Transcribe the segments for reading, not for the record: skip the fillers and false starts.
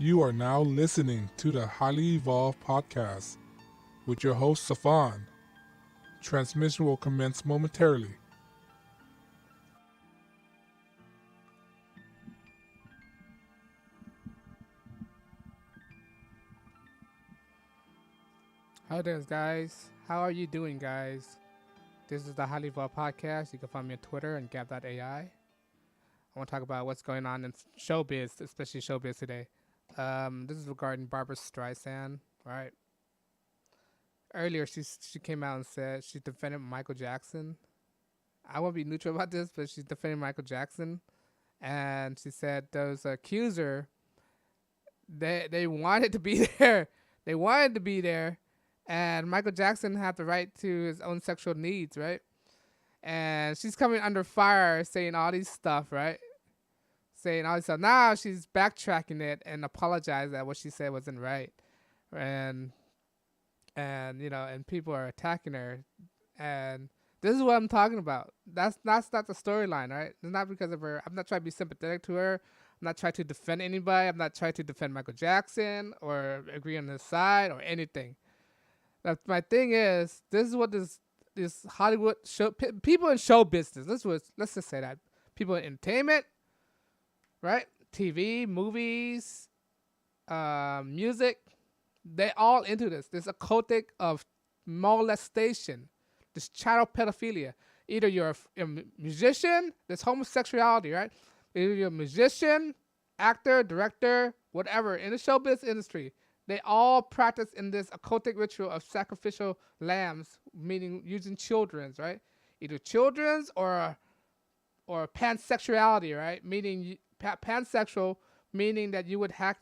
You are now listening to the Highly Evolved Podcast with your host, Safan. Transmission will commence momentarily. Hi there, guys. How are you doing, guys? This is the Highly Evolved Podcast. You can find me on Twitter and gab.ai. I want to talk about what's going on in showbiz, especially showbiz today. This is regarding Barbra Streisand, right? Earlier, she came out and said she defended Michael Jackson. I won't be neutral about this, but she's defending Michael Jackson, and she said those accuser they wanted to be there. They wanted to be there, and Michael Jackson had the right to his own sexual needs, right? And she's coming under fire saying all these stuff, right? Saying all this stuff. Now she's backtracking it and apologizing that what she said wasn't right. And and people are attacking her. And this is what I'm talking about. That's not the storyline, right? It's not because of her. I'm not trying to be sympathetic to her. I'm not trying to defend anybody. I'm not trying to defend Michael Jackson or agree on his side or anything. My thing is, this is what this Hollywood show people in show business. Let's just say that people in entertainment, right? TV, movies, music, they all into this. This occultic of molestation, this child pedophilia. Either you're a musician, there's homosexuality, right? Either you're a musician, actor, director, whatever in the showbiz industry. They all practice in this occultic ritual of sacrificial lambs, meaning using children's, right? Either children's or pansexuality, right? Meaning pansexual, meaning that you would have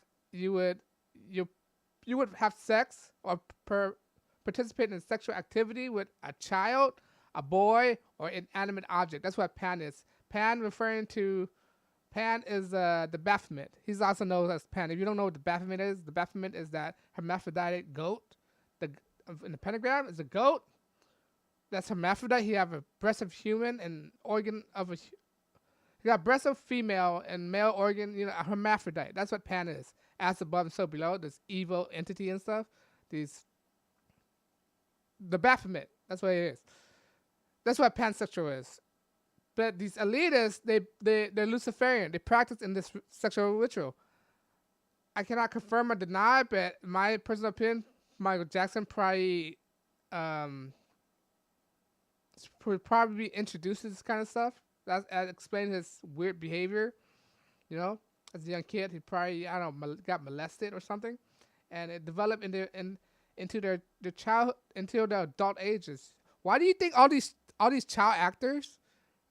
sex or participate in sexual activity with a child, a boy, or inanimate object. That's what pan is. Pan is the Baphomet. He's also known as Pan. If you don't know what the Baphomet is that hermaphroditic goat. In the pentagram is a goat. That's hermaphrodite. He have a breast of human and organ of a. He got breast of female and male organ. A hermaphrodite. That's what Pan is. As above and so below. This evil entity and stuff. The Baphomet. That's what it is. That's what pansexual is. But these elitists, they're Luciferian. They practice in this sexual ritual. I cannot confirm or deny, but my personal opinion, Michael Jackson probably would probably be introduced to this kind of stuff. That explains his weird behavior. As a young kid, he probably got molested or something, and it developed into their childhood until their adult ages. Why do you think all these child actors?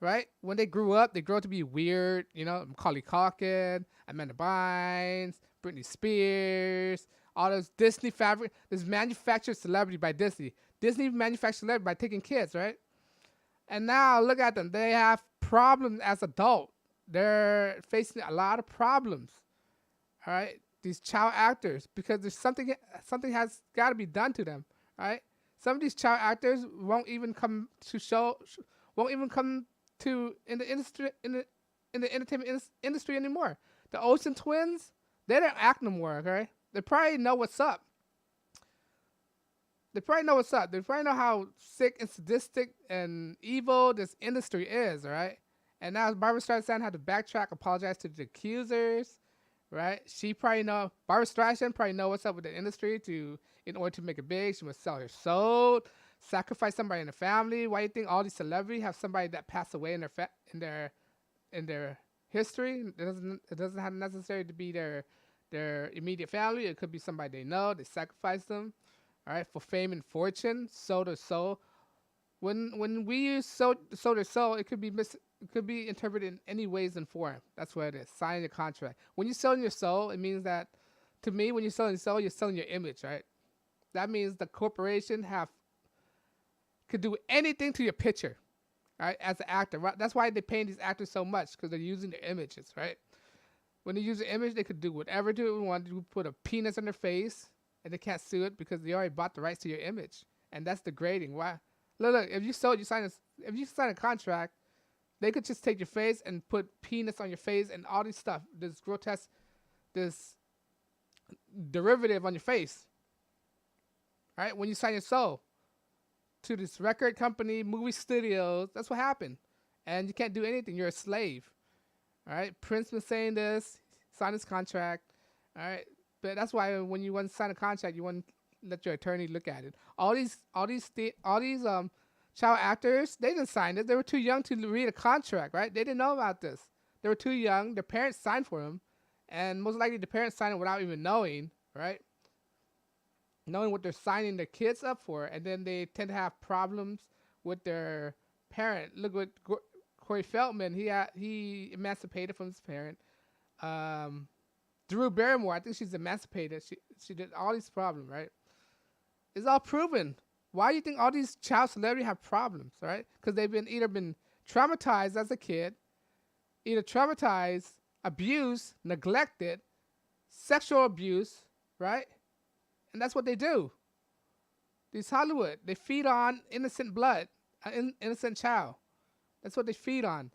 Right? When they grew up to be weird, Macaulay Culkin, Amanda Bynes, Britney Spears, all those Disney fabric, this manufactured celebrity by Disney. Disney manufactured celebrity by taking kids, right? And now look at them. They have problems as adults. They're facing a lot of problems. All right? These child actors, because there's something has got to be done to them, right? Some of these child actors won't even come to in the industry in the entertainment industry anymore. The Olsen twins, they don't act no more. Okay, they probably know what's up. They probably know how sick and sadistic and evil this industry is. Right, and now Barbra Streisand had to backtrack, apologize to the accusers. Right, Barbra Streisand probably know what's up with the industry. In order to make it big, she must sell her soul, sacrifice somebody in the family. Why do you think all these celebrities have somebody that passed away in their history? It doesn't have necessarily to be their immediate family. It could be somebody they know. They sacrifice them, all right, for fame and fortune. Sold their soul. When we use sold their soul, it could be interpreted in any ways and form. That's what it is. Signing a contract. When you're selling your soul, it means that, to me, when you're selling your soul, you're selling your image, right? That means the corporation could do anything to your picture, right? As an actor, right? That's why they're paying these actors so much, because they're using their images, right? When they use an image, they could do whatever they want to put a penis on their face, and they can't sue it because they already bought the rights to your image, and that's degrading. Why? Look, if you sign a contract, they could just take your face and put penis on your face and all this stuff, this grotesque, this derivative on your face. Right? When you sign your soul to this record company, movie studios, that's what happened. And you can't do anything. You're a slave. All right? Prince was saying this, signed his contract. All right? But that's why when you want to sign a contract, you want to let your attorney look at it. All these child actors, they didn't sign it. They were too young to read a contract, right? They didn't know about this. They were too young. Their parents signed for them. And most likely the parents signed it without even knowing, right? Knowing what they're signing their kids up for. And then they tend to have problems with their parent. Look what Corey Feldman, he emancipated from his parent. Drew Barrymore, I think she's emancipated. She did all these problems, right? It's all proven. Why do you think all these child celebrities have problems, right? Because they've either been traumatized as a kid, either traumatized, abused, neglected, sexual abuse, right? And that's what they do. These Hollywood, they feed on innocent blood, innocent child. That's what they feed on.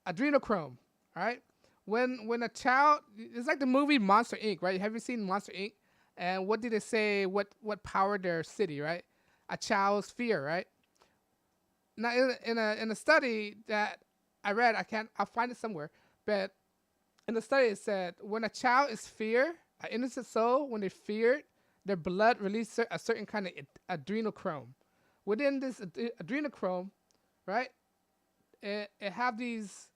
Adrenochrome, right? When a child, it's like the movie Monster Inc., right? Have you seen Monster Inc.? And what did they say? What powered their city, right? A child's fear, right? Now, in a study that I read, I'll find it somewhere, but in the study it said when a child is feared, an innocent soul, when they're feared, their blood releases a certain kind of adrenochrome. Within this adrenochrome, right? It have these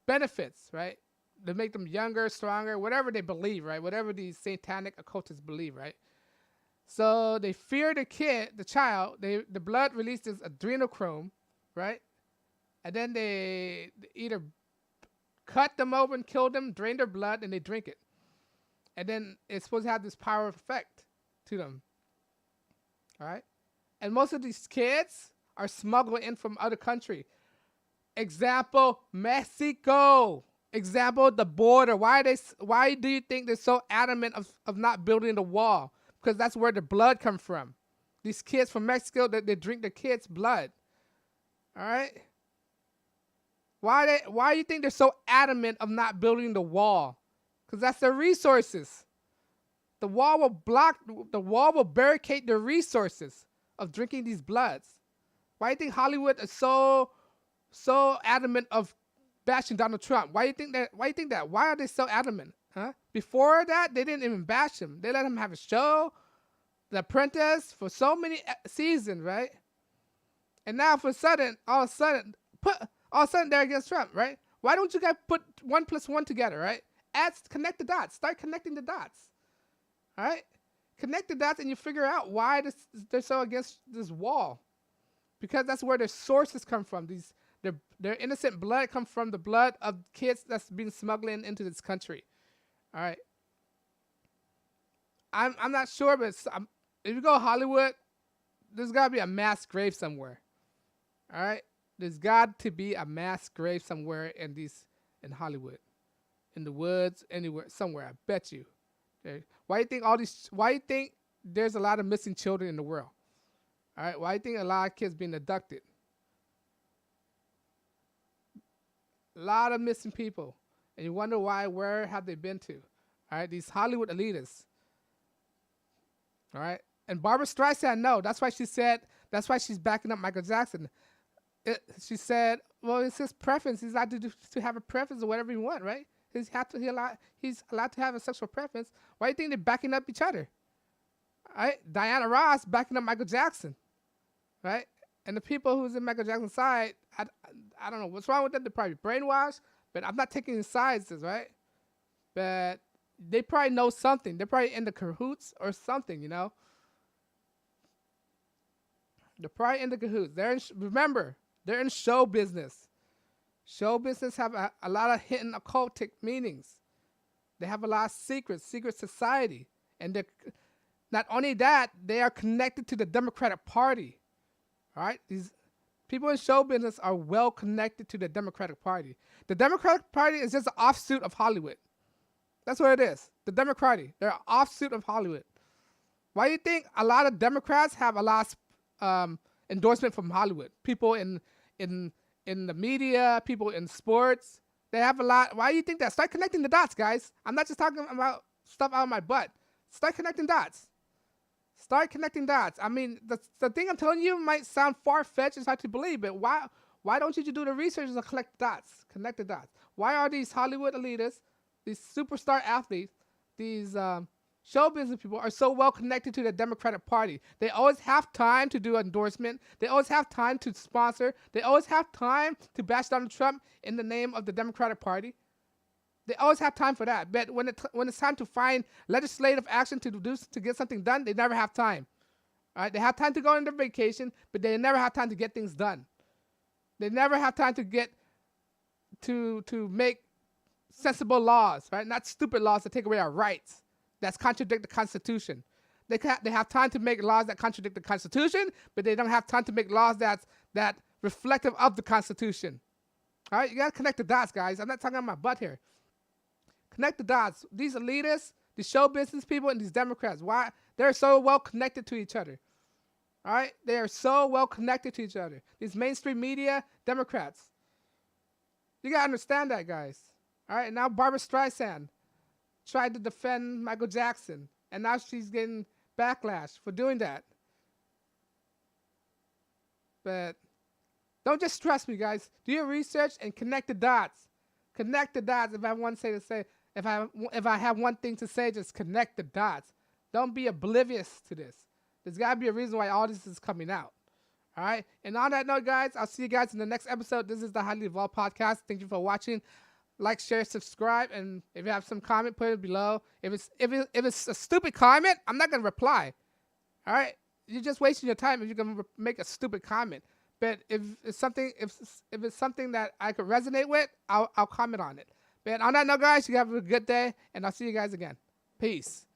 benefits, right? They make them younger, stronger, whatever they believe, right? Whatever these satanic occultists believe, right? So they fear the kid, the child. The blood releases adrenochrome, right? And then they either cut them open, kill them, drain their blood, and they drink it. And then it's supposed to have this power effect to them, all right? And most of these kids are smuggled in from other country. Example, Mexico. Example, the border. Why do you think they're so adamant of not building the wall? Because that's where the blood comes from. These kids from Mexico, they drink the kids' blood. All right? Why do you think they're so adamant of not building the wall? Because that's their resources. The wall will barricade their resources of drinking these bloods. Why do you think Hollywood is so adamant of bashing Donald Trump? Why do you think that? Why are they so adamant? Huh? Before that, they didn't even bash him. They let him have a show, The Apprentice, for so many seasons, right? And now, all of a sudden, they're against Trump, right? Why don't you guys put 1 + 1 together, right? Connect the dots. Start connecting the dots. All right? Connect the dots, and you figure out why they're so against this wall. Because that's where their sources come from. Their innocent blood comes from the blood of kids that's been smuggling into this country. All right. I'm not sure, but if you go to Hollywood, there's got to be a mass grave somewhere. All right. There's got to be a mass grave somewhere in Hollywood, in the woods, anywhere, somewhere. I bet you. Okay. Why do you think there's a lot of missing children in the world? All right. Why do you think a lot of kids being abducted? A lot of missing people. And you wonder where have they been to? All right, these Hollywood elitists. All right, and Barbra Streisand, no, that's why she's backing up Michael Jackson. She said, well, it's his preference. He's allowed to have a preference or whatever he wants, right? He's allowed to have a sexual preference. Why do you think they're backing up each other? All right, Diana Ross backing up Michael Jackson, right? And the people who's in Michael Jackson's side, I don't know what's wrong with them. They're probably brainwashed, but I'm not taking sides, right? But they probably know something. They're probably in the cahoots or something, you know? They're probably in the cahoots. Remember, they're in show business. Show business have a lot of hidden occultic meanings. They have a lot of secret society. And not only that, they are connected to the Democratic Party. All right? These people in show business are well connected to the Democratic Party. The Democratic Party is just an offshoot of Hollywood. That's what it is. The Democratic. They're an offshoot of Hollywood. Why do you think a lot of Democrats have a lot of endorsement from Hollywood? People in the media, people in sports, They have a lot. Why do you think that? Start connecting the dots, guys. I'm not just talking about stuff out of my butt. Start connecting dots. Start connecting dots. I mean, the thing I'm telling you might sound far-fetched. It's hard to believe, but why don't you do the research and collect the dots? Connect the dots. Why are these Hollywood elitists, these superstar athletes, these show business people are so well connected to the Democratic Party? They always have time to do endorsement. They always have time to sponsor. They always have time to bash Donald Trump in the name of the Democratic Party. They always have time for that. But when it's time to find legislative action to get something done, they never have time. All right? They have time to go on their vacation, but they never have time to get things done. They never have time to get to make sensible laws, right? Not stupid laws that take away our rights, that contradict the Constitution. They have time to make laws that contradict the Constitution, but they don't have time to make laws that reflective of the Constitution. All right, you gotta connect the dots, guys. I'm not talking about my butt here. Connect the dots. These elitists, the show business people, and these Democrats, why they're so well connected to each other. All right, they are so well connected to each other. These mainstream media Democrats. You gotta understand that, guys. All right, now Barbra Streisand tried to defend Michael Jackson, and now she's getting backlash for doing that. But don't just trust me, guys. Do your research and connect the dots. Connect the dots. If I have one thing to say, if I have one thing to say, just connect the dots. Don't be oblivious to this. There's got to be a reason why all this is coming out. All right? And on that note, guys, I'll see you guys in the next episode. This is the Highly Evolved Podcast. Thank you for watching. Like, share, subscribe, and if you have some comment, put it below. If it's a stupid comment, I'm not going to reply. All right? You're just wasting your time if you're going to make a stupid comment. But if it's something that I could resonate with, I'll comment on it. But on that note, guys, you have a good day, and I'll see you guys again. Peace.